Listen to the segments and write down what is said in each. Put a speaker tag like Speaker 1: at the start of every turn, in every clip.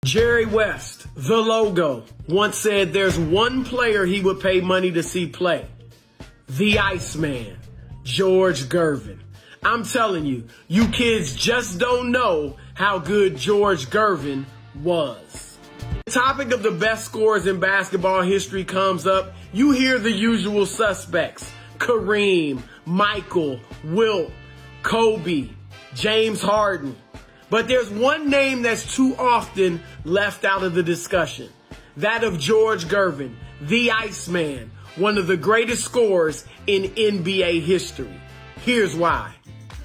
Speaker 1: Jerry West, the logo, once said there's one player he would pay money to see play. The Iceman, George Gervin. I'm telling you, you kids just don't know how good George Gervin was. The topic of the best scorers in basketball history comes up. You hear the usual suspects: Kareem, Michael, Wilt, Kobe, James Harden. But there's one name that's too often left out of the discussion. That of George Gervin, the Iceman, one of the greatest scorers in NBA history. Here's why.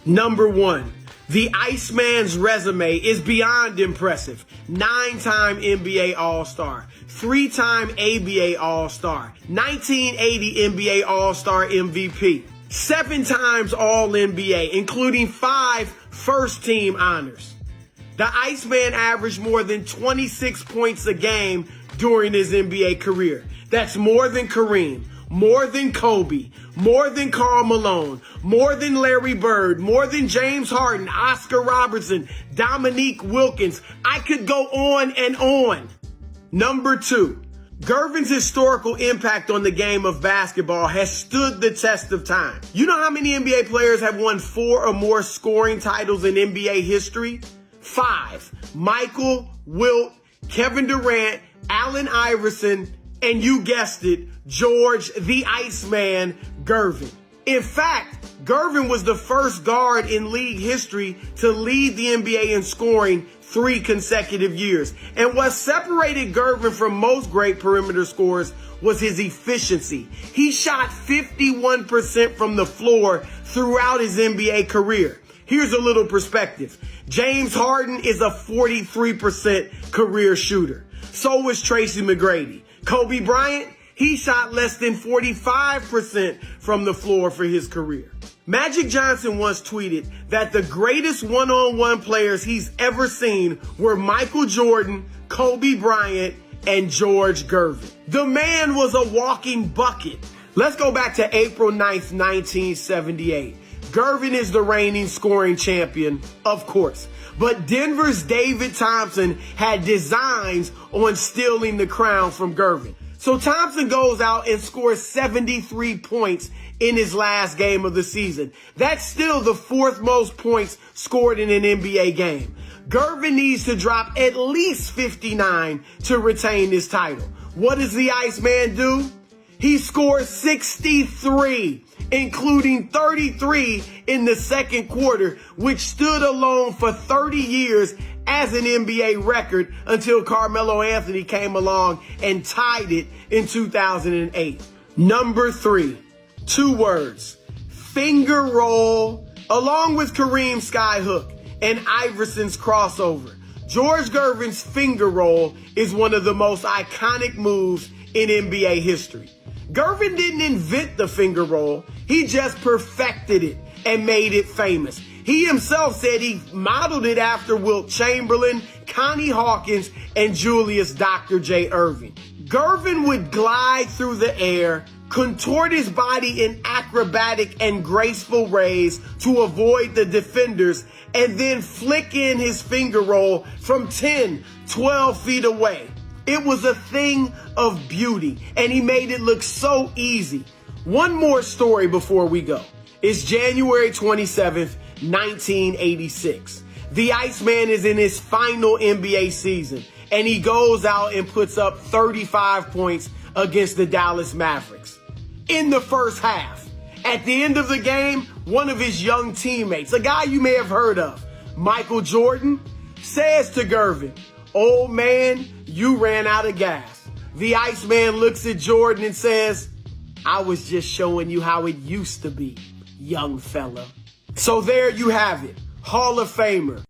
Speaker 1: Number one, the Iceman's resume is beyond impressive. 9-time NBA All-Star, 3-time ABA All-Star, 1980 NBA All-Star MVP, 7 times All-NBA, including 5 first-team honors. The Iceman averaged more than 26 points a game during his NBA career. That's more than Kareem, more than Kobe, more than Karl Malone, more than Larry Bird, more than James Harden, Oscar Robertson, Dominique Wilkins. I could go on and on. Number two, Gervin's historical impact on the game of basketball has stood the test of time. You know how many NBA players have won 4 or more scoring titles in NBA history? 5. Michael, Wilt, Kevin Durant, Allen Iverson, and you guessed it, George the Iceman Gervin. In fact, Gervin was the first guard in league history to lead the NBA in scoring 3 consecutive years. And what separated Gervin from most great perimeter scorers was his efficiency. He shot 51% from the floor throughout his NBA career. Here's a little perspective. James Harden is a 43% career shooter. So was Tracy McGrady. Kobe Bryant, he shot less than 45% from the floor for his career. Magic Johnson once tweeted that the greatest one-on-one players he's ever seen were Michael Jordan, Kobe Bryant, and George Gervin. The man was a walking bucket. Let's go back to April 9th, 1978. Gervin is the reigning scoring champion, of course. But Denver's David Thompson had designs on stealing the crown from Gervin. So Thompson goes out and scores 73 points in his last game of the season. That's still the 4th most points scored in an NBA game. Gervin needs to drop at least 59 to retain his title. What does the Iceman do? He scores 63, including 33 in the second quarter, which stood alone for 30 years as an NBA record until Carmelo Anthony came along and tied it in 2008. Number 3, 2 words, finger roll, along with Kareem's skyhook and Iverson's crossover. George Gervin's finger roll is one of the most iconic moves in NBA history. Gervin didn't invent the finger roll. He just perfected it and made it famous. He himself said he modeled it after Wilt Chamberlain, Connie Hawkins, and Julius Dr. J. Irving. Gervin would glide through the air, contort his body in acrobatic and graceful rays to avoid the defenders, and then flick in his finger roll from 10, 12 feet away. It was a thing of beauty, and he made it look so easy. One more story before we go. It's January 27th, 1986. The Iceman is in his final NBA season, and he goes out and puts up 35 points against the Dallas Mavericks. In the first half, at the end of the game, one of his young teammates, a guy you may have heard of, Michael Jordan, says to Gervin, "Old man, you ran out of gas." The Iceman looks at Jordan and says, "I was just showing you how it used to be, young fella." So there you have it. Hall of Famer